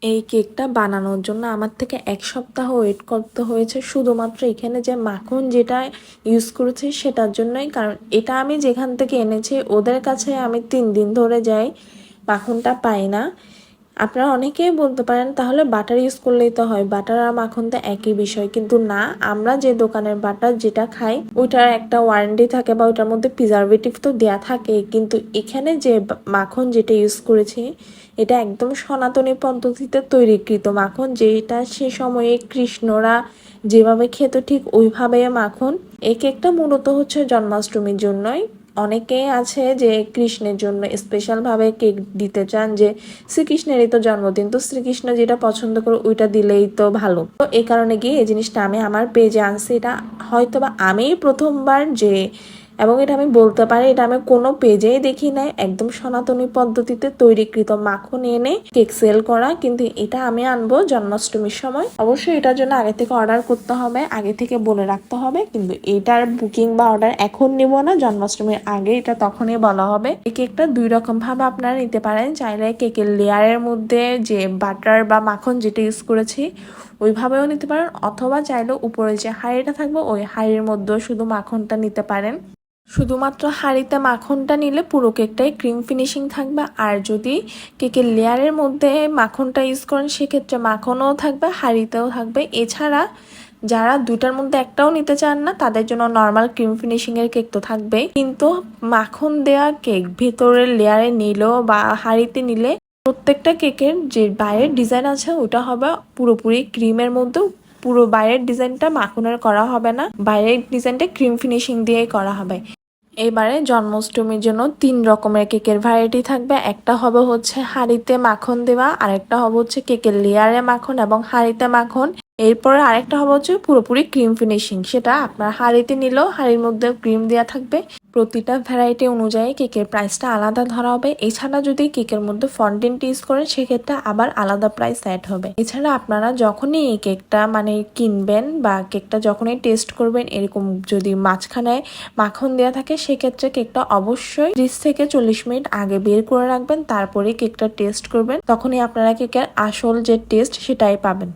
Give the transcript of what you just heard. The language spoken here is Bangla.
এই কেকটা বানানোর জন্য আমার থেকে 1 সপ্তাহ ওয়েট করতে হয়েছে শুধুমাত্র এখানে যে মাখন যেটা ইউজ করেছি সেটার জন্যই। কারণ এটা আমি যেখান থেকে এনেছি ওদের কাছে আমি 3 দিন ধরে যাই, মাখনটা পাই না। আপনারা অনেকেই বলতে পারেন তাহলে বাটার ইউজ করলেই তো হয়, বাটার আর মাখন তো একই বিষয়। কিন্তু না, আমরা যে দোকানের বাটার যেটা খাই ওইটার একটা ওয়ারেন্টি থাকে বা ওইটার মধ্যে প্রিজারভেটিভ তো দেয়া থাকে, কিন্তু এখানে যে মাখন যেটা ইউজ করেছি এটা একদম সনাতনী পদ্ধতিতে তৈরিকৃত মাখন, যেটা সে সময়ে কৃষ্ণরা যেভাবে খেত ঠিক ওইভাবে মাখন। এই কেকটা মূলত হচ্ছে জন্মাষ্টমীর জন্যই। অনেকেই আছে যে কৃষ্ণের জন্য স্পেশালভাবে কেক দিতে চান, যে শ্রীকৃষ্ণেরই তো জন্মদিন, তো শ্রীকৃষ্ণ যেটা পছন্দ করে ওইটা দিলেই তো ভালো। তো এই কারণে গিয়ে এই জিনিসটা আমি আমার পেজে আনছি। এটা হয়তো বা আমিই প্রথমবার যে, এবং এটা আমি বলতে পারি এটা আমি কোনো পেজেই দেখি নাই, একদম সনাতনী পদ্ধতিতে তৈরিকৃত মাখন এনে কেক সেল করা। কিন্তু এটা আমি আনবো জন্মাষ্টমীর সময়। অবশ্যই এটার জন্য আগে থেকে অর্ডার করতে হবে, আগে থেকে বলে রাখতে হবে। কিন্তু এটার বুকিং বা অর্ডার এখন নিব না, জন্মাষ্টমীর আগে এটা তখনই বলা হবে। এই কেকটা 2 রকম ভাবে আপনারা নিতে পারেন। চাইলে কেকের লেয়ারের মধ্যে যে বাটার বা মাখন যেটা ইউজ করেছি ওইভাবেও নিতে পারেন, অথবা চাইলে উপরে যে হাঁড়িটা থাকবে ওই হাঁড়ির মধ্যেও শুধু মাখনটা নিতে পারেন। শুধুমাত্র হাঁড়িতে মাখনটা নিলে পুরো কেকটাই ক্রিম ফিনিশিং থাকবে। আর যদি কেকের লেয়ারের মধ্যে মাখনটা ইউজ করেন সেক্ষেত্রে মাখনও থাকবে, হাঁড়িতেও থাকবে। এছাড়া যারা দুটার মধ্যে একটাও নিতে চান না তাদের জন্য নর্মাল ক্রিম ফিনিশিং এর কেক তো থাকবে। কিন্তু মাখন দেওয়া কেক ভেতরের লেয়ারে নিলেও বা হাঁড়িতে নিলে প্রত্যেকটা কেকের যে বাইরের ডিজাইন আছে ওটা হবে পুরোপুরি ক্রিমের মধ্যে, পুরো বাইরের ডিজাইনটা মাখনের করা হবে না, বাইরের ডিজাইনটা ক্রিম ফিনিশিং দিয়েই করা হবে। এবারে জন্মাষ্টমীর জন্য 3 রকমের কেকের ভ্যারাইটি থাকবে। একটা হবে হচ্ছে হাঁড়িতে মাখন দেওয়া, আরেকটা হবে হচ্ছে কেকের লেয়ারে মাখন এবং হাঁড়িতে মাখন, এরপরে আরেকটা হবে হচ্ছে পুরোপুরি ক্রিম ফিনিশিং। সেটা আপনার হাঁড়িতে নিলেও হাঁড়ির মধ্যে ক্রিম দেওয়া থাকবে। প্রতিটা ভ্যারাইটি অনুযায়ী কেকের প্রাইসটা আলাদা ধরা হবে। এছাড়া যদি কেকের মধ্যে ফন্ডেন্ট ইউজ করেন সেক্ষেত্রে আবার আলাদা প্রাইস অ্যাড হবে। এছাড়া আপনারা যখনই এই কেকটা কিনবেন বা কেকটা যখনই টেস্ট করবেন, এরকম যদি মাঝখানে মাখন দেওয়া থাকে সেক্ষেত্রে কেকটা অবশ্যই 30 থেকে 40 মিনিট আগে বের করে রাখবেন, তারপরে কেকটা টেস্ট করবেন। তখনই আপনারা কেকের আসল যে টেস্ট সেটাই পাবেন।